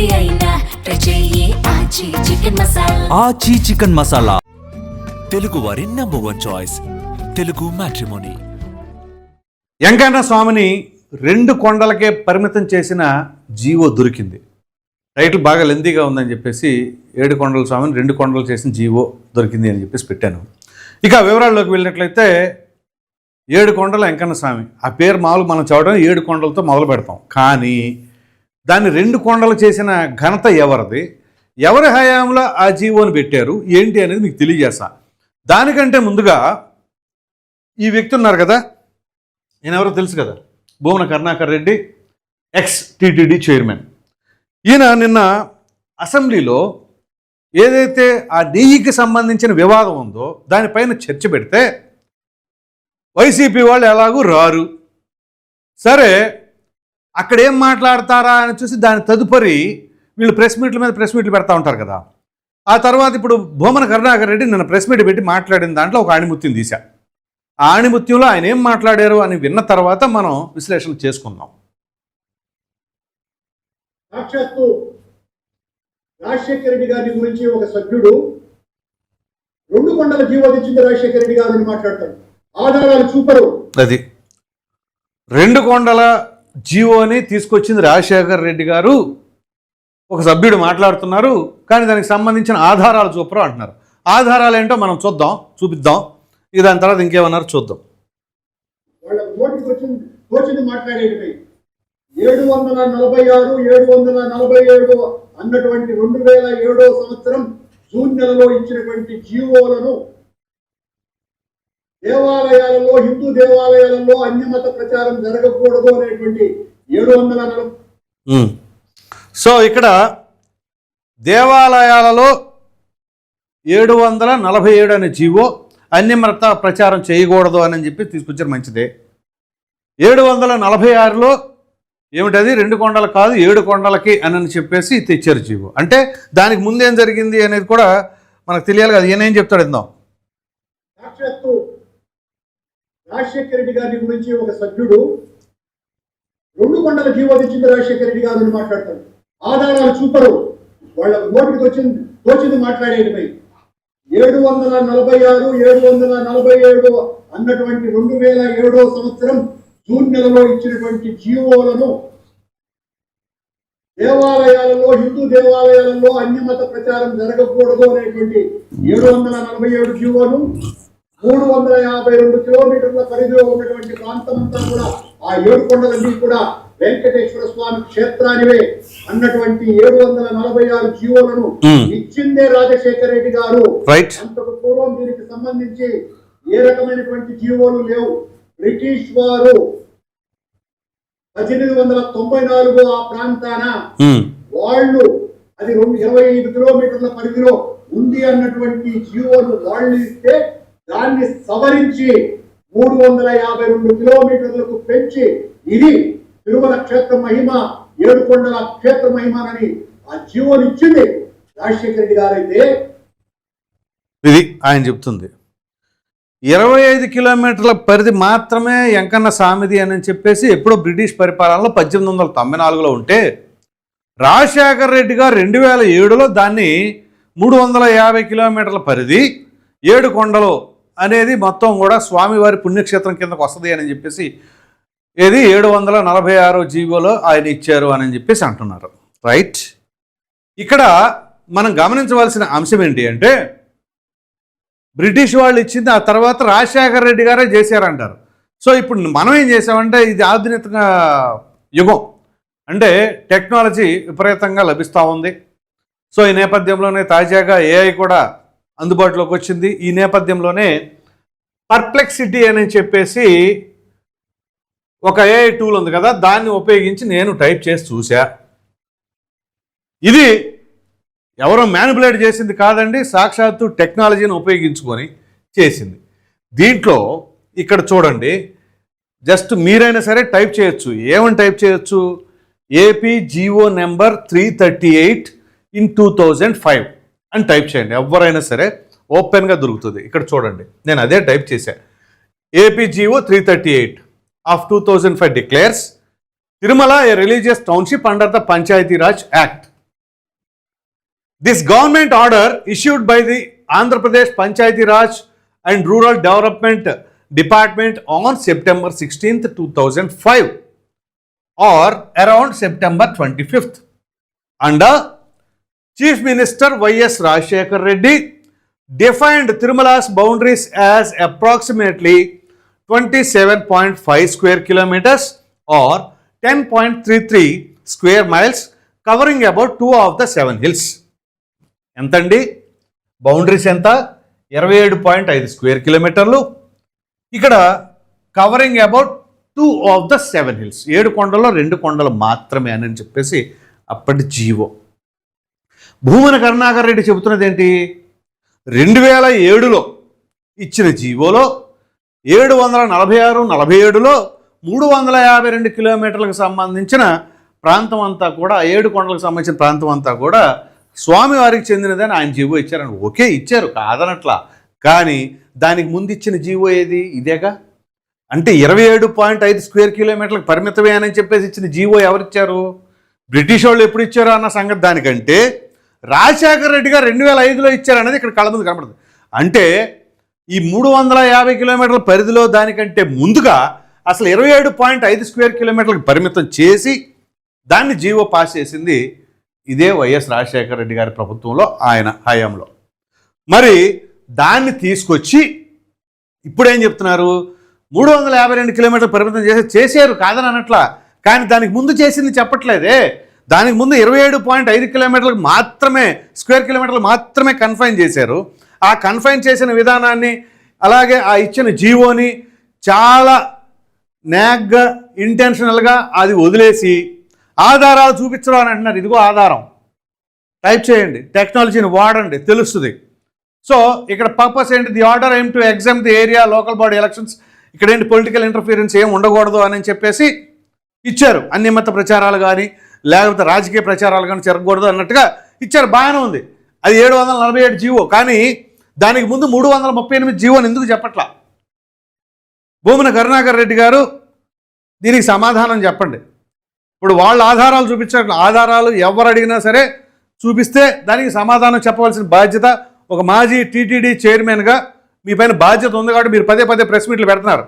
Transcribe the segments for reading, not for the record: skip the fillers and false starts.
ఏది అయినా ట్రై చెయ్యి ఆచి చికెన్ మసాలా. ఆచి చికెన్ మసాలా, తెలుగు వారి #1 చాయిస్, తెలుగు మ్యాట్రిమోనీ. వెంకన్న స్వామిని 2 కొండలకే పరిమితం చేసిన జీవో దొరికింది. టైటిల్ బాగా లెందీగా ఉందని చెప్పేసి 7 కొండల స్వామిని 2 కొండలు చేసిన జీవో దొరికింది అని చెప్పేసి పెట్టాను. ఇక వివరాల్లోకి వెళ్ళినట్లయితే 7 కొండల వెంకన్న స్వామి, ఆ పేరు మామూలు మనం చదవడం 7 కొండలతో మొదలు పెడతాం. కానీ దాన్ని 2 కొండలు చేసిన ఘనత ఎవరిది, ఎవరి హయాంలో ఆ జీవోని పెట్టారు ఏంటి అనేది మీకు తెలియజేస్తా. దానికంటే ముందుగా ఈ వ్యక్తి ఉన్నారు కదా, ఈయన ఎవరో తెలుసు కదా, భూమన కరుణాకర్ రెడ్డి, ex-TTD చైర్మన్. ఈయన నిన్న అసెంబ్లీలో ఏదైతే ఆ నెయ్యికి సంబంధించిన వివాదం ఉందో దానిపైన చర్చ పెడితే వైసీపీ వాళ్ళు ఎలాగూ రారు, సరే అక్కడ ఏం మాట్లాడతారా అని చూసి దాని తదుపరి వీళ్ళు ప్రెస్ మీట్లు పెడతా ఉంటారు కదా. ఆ తర్వాత ఇప్పుడు భూమన కరుణాకర్ రెడ్డి నిన్న ప్రెస్ మీట్ పెట్టి మాట్లాడిన దాంట్లో ఒక ఆణిముత్యం తీశా. ఆ ఆణిముత్యంలో ఆయన ఏం మాట్లాడారు అని విన్న తర్వాత మనం విశ్లేషణ చేసుకుందాం. సాక్షాత్తు రాజశేఖర రెడ్డి గారి గురించి ఒక సభ్యుడు 2 కొండల జీవో తెచ్చింది రాజశేఖర రెడ్డి గారు అని మాట్లాడతాడు. ఆధారాలు చూపరు. అది 2 కొండల జీవోని తీసుకొచ్చింది రాజశేఖర రెడ్డి గారు, ఒక సభ్యుడు మాట్లాడుతున్నారు, కానీ దానికి సంబంధించిన ఆధారాలు చూపరు అంటున్నారు. ఆధారాలు ఏంటో మనం చూపిద్దాం. ఇక దాని తర్వాత ఇంకేమన్నారు చూద్దాం. వాళ్ళ నోటికి వచ్చింది మాట్లాడేటివి 746, 747 అన్నటువంటి 2007వ సంవత్సరం జూన్ నెలలో ఇచ్చినటువంటి జీవోలను దేవాలయాలలో, హిందూ దేవాలయాలలో అన్యమత ప్రచారం జరగకూడదు అనేటువంటి 740. సో ఇక్కడ దేవాలయాలలో 747 అనే జీవో అన్యమత ప్రచారం చేయకూడదు అని చెప్పి తీసుకొచ్చారు, మంచిదే. 746లో ఏమిటది, 2 కొండలు కాదు 7 కొండలకి అని చెప్పేసి తెచ్చారు జీవో. అంటే దానికి ముందేం జరిగింది అనేది కూడా మనకు తెలియాలి కదా. ఈయన ఏం చెప్తాడు ఇందాం. సాక్షాత్తు రాజశేఖర రెడ్డి గారి గురించి ఒక సభ్యుడు 2 కొండల జీవో తెచ్చింది రాజశేఖర రెడ్డి గారు అని మాట్లాడతాడు. ఆధారాలు చూపరు. వాళ్ళ నోటికి వచ్చింది మాట్లాడేటిపై 746, 747 అన్నటువంటి 2007వ సంవత్సరం జూన్ నెలలో ఇచ్చినటువంటి జీవోలను దేవాలయాలలో, హిందూ దేవాలయాలలో అన్యమత ప్రచారం జరగకూడదు అనేటువంటి 747 జీవోను 352 కిలోమీటర్ల పరిధిలో ఉన్నటువంటి ప్రాంతమంతా కూడా ఆ 7 కొండలన్నీ కూడా వెంకటేశ్వర స్వామి క్షేత్రానివే అన్నటువంటి 746 జీవోలను ఇచ్చిందే రాజశేఖర రెడ్డి గారు. అంతకు పూర్వం దీనికి సంబంధించి ఏ రకమైనటువంటి జీవోలు లేవు. బ్రిటిష్ వారు 1894 ఆ ప్రాంతాన వాళ్ళు అది 25 కిలోమీటర్ల పరిధిలో ఉంది అన్నటువంటి జీవోను వాళ్ళు ఇస్తే దాన్ని సవరించి 352 కిలోమీటర్లకు పెంచి ఇది తిరుమల క్షేత్ర మహిమ, 7 కొండల క్షేత్ర మహిమని ఆ జీవోని ఇచ్చింది రాజశేఖర రెడ్డి గారైతే. ఇది ఆయన చెప్తుంది. 25 కిలోమీటర్ల పరిధి మాత్రమే వెంకన్న స్వామిది అని చెప్పేసి ఎప్పుడో బ్రిటిష్ పరిపాలనలో 1894లో ఉంటే రాజశేఖర రెడ్డి గారు 2007లో దాన్ని 350 కిలోమీటర్ల పరిధి 7 కొండలు అనేది మొత్తం కూడా స్వామివారి పుణ్యక్షేత్రం కిందకు వస్తుంది అని చెప్పేసి ఏది 746 జీవోలో ఆయన ఇచ్చారు అని చెప్పేసి అంటున్నారు. రైట్. ఇక్కడ మనం గమనించవలసిన అంశం ఏంటి అంటే బ్రిటిష్ వాళ్ళు ఇచ్చింది, ఆ తర్వాత రాజశేఖర రెడ్డి గారే చేశారంటారు. సో ఇప్పుడు మనం ఏం చేసామంటే ఇది ఆధునిక యుగం, అంటే టెక్నాలజీ విపరీతంగా లభిస్తూ ఉంది. సో ఈ నేపథ్యంలోనే తాజాగా AI కూడా అందుబాటులోకి వచ్చింది. ఈ నేపథ్యంలోనే పర్ప్లెక్సిటీ అని చెప్పేసి ఒక AI టూల్ ఉంది కదా, దాన్ని ఉపయోగించి నేను టైప్ చేసి చూసా. ఇది ఎవరో మ్యానిపులేట్ చేసింది కాదండి, సాక్షాత్తు టెక్నాలజీని ఉపయోగించుకొని చేసింది. దీంట్లో ఇక్కడ చూడండి, జస్ట్ మీరైనా సరే టైప్ చేయొచ్చు. ఏమని టైప్ చేయొచ్చు, ఏపీ జీవో నెంబర్ 338/2005 అని టైప్ చేయండి. ఎవరైనా సరే ఓపెన్గా దొరుకుతుంది. ఇక్కడ చూడండి, నేను అదే టైప్ చేశాను. AP GO 338/2005 declares Tirumala a religious township under the Panchayati Raj Act. This government order issued by the Andhra Pradesh Panchayati Raj and rural development department on September 16th, 2005 or around September 25th under Chief Minister Y.S. Rajshekhar Reddy defined Tirumala's boundaries as approximately 27.5 square kilometers or 10.33 square miles covering about 2 of the 7 hills. ఎంతండి boundaries ఎంత? 27.5 square కిలోమీటర్లు. ఇక్కడ covering about 2 of the 7 hills, 7 కొండల్లో 2 కొండలు మాత్రమే అని చెప్పేసి అప్పటి జీవో. భూమన కరుణాకర్ రెడ్డి చెబుతున్నది ఏంటి? 2007లో ఇచ్చిన జీవోలో 746-47లో 352 కిలోమీటర్లకు సంబంధించిన ప్రాంతం అంతా కూడా, 7 కొండలకు సంబంధించిన ప్రాంతం అంతా కూడా స్వామివారికి చెందినదని ఆయన జీవో ఇచ్చారని. ఓకే, ఇచ్చారు, కాదనట్లా. కానీ దానికి ముందు ఇచ్చిన జీవో ఏది? ఇదేగా. అంటే 27.5 స్క్వేర్ కిలోమీటర్లకు పరిమితమే అని చెప్పేసి ఇచ్చిన జీవో ఎవరిచ్చారు? బ్రిటిష్ వాళ్ళు ఎప్పుడు ఇచ్చారు అన్న సంగతి దానికంటే రాజశేఖర రెడ్డి గారు 2005లో ఇచ్చారనేది ఇక్కడ కళ్ళ ముందు కనబడుతుంది. అంటే ఈ 350 కిలోమీటర్ల పరిధిలో దానికంటే ముందుగా అసలు 27.5 స్క్వేర్ కిలోమీటర్లకు పరిమితం చేసి దాన్ని జీవో పాస్ చేసింది ఇదే వైఎస్ రాజశేఖర రెడ్డి గారి ప్రభుత్వంలో, ఆయన హయాంలో. మరి దాన్ని తీసుకొచ్చి ఇప్పుడేం చెప్తున్నారు? 352 కిలోమీటర్లు పరిమితం చేశారు, కాదని అనట్లా. కానీ దానికి ముందు చేసింది చెప్పట్లేదే. దానికి ముందు 27.5 కిలోమీటర్లకు మాత్రమే, స్క్వేర్ కిలోమీటర్లు మాత్రమే కన్ఫైన్ చేశారు. ఆ కన్ఫైన్ చేసిన విధానాన్ని, అలాగే ఆ ఇచ్చిన జీవోని చాలా నాగ్గా, ఇంటెన్షనల్గా అది వదిలేసి ఆధారాలు చూపించడం అని అంటున్నారు. ఇదిగో ఆధారం, టైప్ చేయండి, టెక్నాలజీని వాడండి, తెలుస్తుంది. సో ఇక్కడ పర్పస్ ఏంటి? The order aim to exam the area local body elections. ఇక్కడ ఏంటి? పొలిటికల్ ఇంటర్ఫీరెన్స్ ఏం ఉండకూడదు అని చెప్పేసి ఇచ్చారు. అన్యమత ప్రచారాలు కానీ లేకపోతే రాజకీయ ప్రచారాలు కానీ జరగకూడదు అన్నట్టుగా ఇచ్చారు. బాగానే ఉంది. అది 747 జీవో. కానీ దానికి ముందు 338 జీవోని ఎందుకు చెప్పట్లా? భూమన కరుణాకర్ రెడ్డి గారు దీనికి సమాధానం చెప్పండి. ఇప్పుడు వాళ్ళ ఆధారాలు చూపించారు. ఆధారాలు ఎవరు అడిగినా సరే చూపిస్తే దానికి సమాధానం చెప్పవలసిన బాధ్యత ఒక మాజీ టీటీడీ చైర్మన్గా మీ పైన బాధ్యత ఉంది. కాబట్టి మీరు పదే పదే ప్రెస్ మీట్లు పెడుతున్నారు.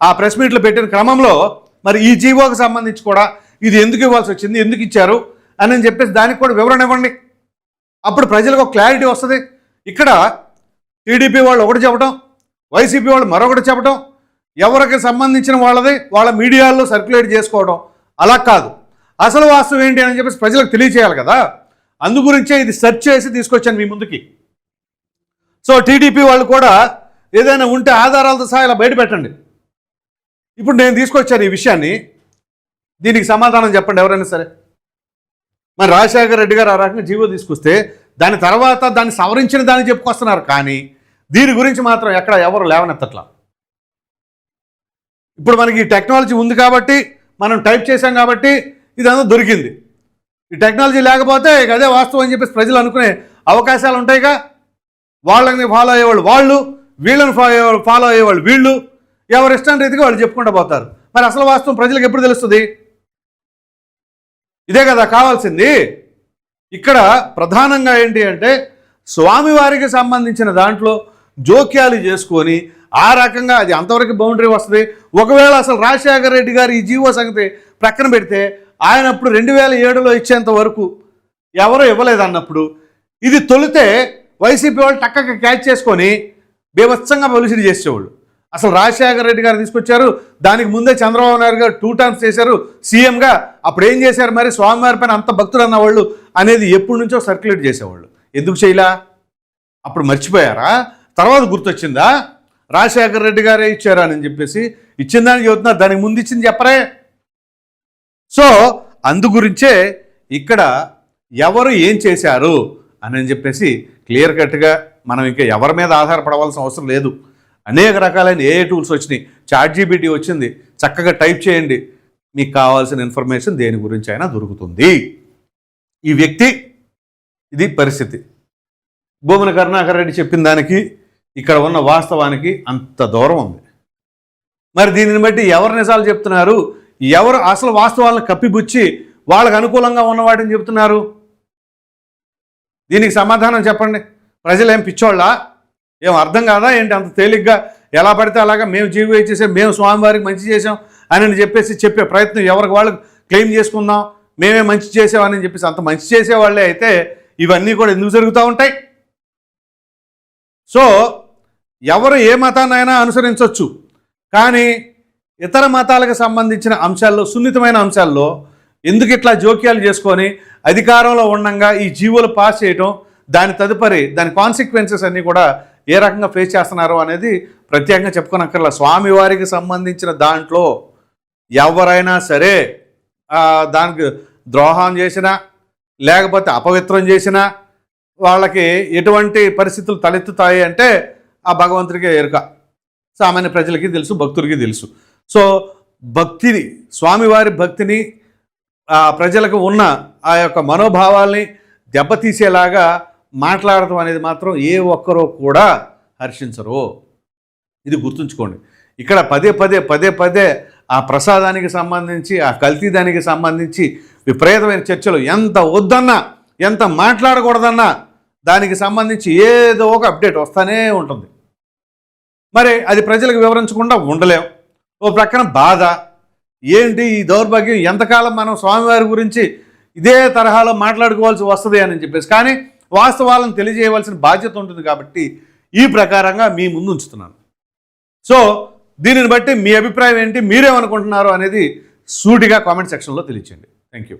ఆ ప్రెస్ మీట్లు పెట్టిన క్రమంలో మరి ఈ జీవోకి సంబంధించి కూడా ఇది ఎందుకు ఇవ్వాల్సి వచ్చింది, ఎందుకు ఇచ్చారు అని చెప్పేసి దానికి కూడా వివరణ ఇవ్వండి. అప్పుడు ప్రజలకు ఒక క్లారిటీ వస్తుంది. ఇక్కడ టీడీపీ వాళ్ళు ఒకటి చెప్పడం, వైసీపీ వాళ్ళు మరొకటి చెప్పడం, ఎవరికి సంబంధించిన వాళ్ళది వాళ్ళ మీడియాల్లో సర్క్యులేట్ చేసుకోవడం, అలా కాదు. అసలు వాస్తవం ఏంటి అని చెప్పేసి ప్రజలకు తెలియచేయాలి కదా. అందుగురించే ఇది సెర్చ్ చేసి తీసుకొచ్చాను మీ ముందుకి. సో టీడీపీ వాళ్ళు కూడా ఏదైనా ఉంటే ఆధారాలతో సహా ఇలా బయట పెట్టండి. ఇప్పుడు నేను తీసుకొచ్చాను ఈ విషయాన్ని, దీనికి సమాధానం చెప్పండి ఎవరైనా సరే. మరి రాజశేఖర రెడ్డి గారు ఆ రకంగా జీవో తీసుకొస్తే దాని తర్వాత దాన్ని సవరించిన దాన్ని చెప్పుకొస్తున్నారు. కానీ దీని గురించి మాత్రం ఎక్కడ ఎవరు లేవనెత్తట్లా. ఇప్పుడు మనకి ఈ టెక్నాలజీ ఉంది కాబట్టి, మనం టైప్ చేసాం కాబట్టి ఇదంతా దొరికింది. ఈ టెక్నాలజీ లేకపోతే ఇక అదే వాస్తవం అని చెప్పేసి ప్రజలు అనుకునే అవకాశాలు ఉంటాయిగా. వాళ్ళని ఫాలో అయ్యేవాళ్ళు వాళ్ళు, వీళ్ళని ఫాలో అయ్యేవాళ్ళు వీళ్ళు, ఎవరు ఇష్టం రీతిగా వాళ్ళు చెప్పుకుంటూ పోతారు. మరి అసలు వాస్తవం ప్రజలకు ఎప్పుడు తెలుస్తుంది? ఇదే కదా కావాల్సింది. ఇక్కడ ప్రధానంగా ఏంటి అంటే స్వామివారికి సంబంధించిన దాంట్లో జోక్యాలు చేసుకొని ఆ రకంగా అది అంతవరకు బౌండరీ వస్తుంది. ఒకవేళ అసలు రాజశేఖర రెడ్డి గారు ఈ జీవో సంగతి ప్రక్కన పెడితే ఆయన అప్పుడు 2007లో ఇచ్చేంత వరకు ఎవరో ఇవ్వలేదన్నప్పుడు ఇది తొలితే వైసీపీ వాళ్ళు టక్కగా క్యాచ్ చేసుకొని బీభత్సంగా పబ్లిసిటీ చేసేవాళ్ళు. అసలు రాజశేఖర రెడ్డి గారు తీసుకొచ్చారు, దానికి ముందే చంద్రబాబు నాయుడు గారు 2 టర్మ్స్ చేశారు సీఎంగా. అప్పుడు ఏం చేశారు మరి? స్వామివారి పైన అంత భక్తులు అన్నవాళ్ళు అనేది ఎప్పటి నుంచో సర్క్యులేట్ చేసేవాళ్ళు. ఎందుకు చేయలా? అప్పుడు మర్చిపోయారా? తర్వాత గుర్తొచ్చిందా? రాజశేఖర రెడ్డి గారే ఇచ్చారా అని చెప్పేసి ఇచ్చిందని చెబుతున్నారు, దానికి ముందు ఇచ్చింది చెప్పరే. సో అందుగురించే ఇక్కడ ఎవరు ఏం చేశారు అని చెప్పేసి క్లియర్ కట్గా మనం ఇంకా ఎవరి మీద ఆధారపడవలసిన అవసరం లేదు. అనేక రకాలైన ఏఐ టూల్స్ వచ్చినాయి, ChatGPT వచ్చింది. చక్కగా టైప్ చేయండి, మీకు కావాల్సిన ఇన్ఫర్మేషన్ దేని గురించి అయినా దొరుకుతుంది. ఈ వ్యక్తి ఇది పరిస్థితి. భూమన కరుణాకర్ రెడ్డి చెప్పిన దానికి ఇక్కడ ఉన్న వాస్తవానికి అంత దూరం ఉంది. మరి దీనిని బట్టి ఎవరు నిజాలు చెప్తున్నారు, ఎవరు అసలు వాస్తవాలను కప్పిపుచ్చి వాళ్ళకు అనుకూలంగా ఉన్న వాటిని చెప్తున్నారు? దీనికి సమాధానం చెప్పండి. ప్రజలు ఏం పిచ్చోళ్ళ, ఏం అర్థం కాదా ఏంటి? అంత తేలిగ్గా ఎలా పడితే అలాగా మేము జీవో ఇచ్చేసాం, మేము స్వామివారికి మంచి చేసాం అని చెప్పేసి చెప్పే ప్రయత్నం ఎవరికి వాళ్ళు క్లెయిమ్ చేసుకుందాం, మేమే మంచి చేసామని చెప్పేసి అంత మంచి చేసేవాళ్ళే అయితే ఇవన్నీ కూడా ఎందుకు జరుగుతూ ఉంటాయి? సో ఎవరు ఏ మతాన్నైనా అనుసరించవచ్చు, కానీ ఇతర మతాలకు సంబంధించిన అంశాల్లో, సున్నితమైన అంశాల్లో ఎందుకు ఇట్లా జోక్యాలు చేసుకొని అధికారంలో ఉండగా ఈ జీవోలు పాస్ చేయటం, దాని తదుపరి దాని కాన్సిక్వెన్సెస్ అన్నీ కూడా ఏ రకంగా ఫేస్ చేస్తున్నారు అనేది ప్రత్యేకంగా చెప్పుకోనక్కర్లా. స్వామివారికి సంబంధించిన దాంట్లో ఎవరైనా సరే దానికి ద్రోహం చేసినా లేకపోతే అపవిత్రం చేసినా వాళ్ళకి ఎటువంటి పరిస్థితులు తలెత్తుతాయి అంటే ఆ భగవంతుడికి ఎరుక, సామాన్య ప్రజలకి తెలుసు, భక్తుడికి తెలుసు. సో భక్తిని, స్వామివారి భక్తిని, ప్రజలకు ఉన్న ఆ యొక్క మనోభావాల్ని దెబ్బతీసేలాగా మాట్లాడటం అనేది మాత్రం ఏ ఒక్కరూ కూడా హర్షించరు. ఇది గుర్తుంచుకోండి. ఇక్కడ పదే పదే ఆ ప్రసాదానికి సంబంధించి, ఆ కల్తీ దానికి సంబంధించి విపరీతమైన చర్చలు, ఎంత వద్దన్నా ఎంత మాట్లాడకూడదన్నా దానికి సంబంధించి ఏదో ఒక అప్డేట్ వస్తూనే ఉంటుంది. మరి అది ప్రజలకు వివరించకుండా ఉండలేం. ఓ ప్రక్కన బాధ, ఏంటి ఈ దౌర్భాగ్యం, ఎంతకాలం మనం స్వామివారి గురించి ఇదే తరహాలో మాట్లాడుకోవాల్సి వస్తుంది అని చెప్పేసి. కానీ వాస్తవాలను తెలియజేయవలసిన బాధ్యత ఉంటుంది కాబట్టి ఈ ప్రకారంగా మీ ముందు ఉంచుతున్నాను. సో దీనిని బట్టి మీ అభిప్రాయం ఏంటి, మీరేమనుకుంటున్నారు అనేది సూటిగా కామెంట్ సెక్షన్లో తెలియచేయండి. Thank you.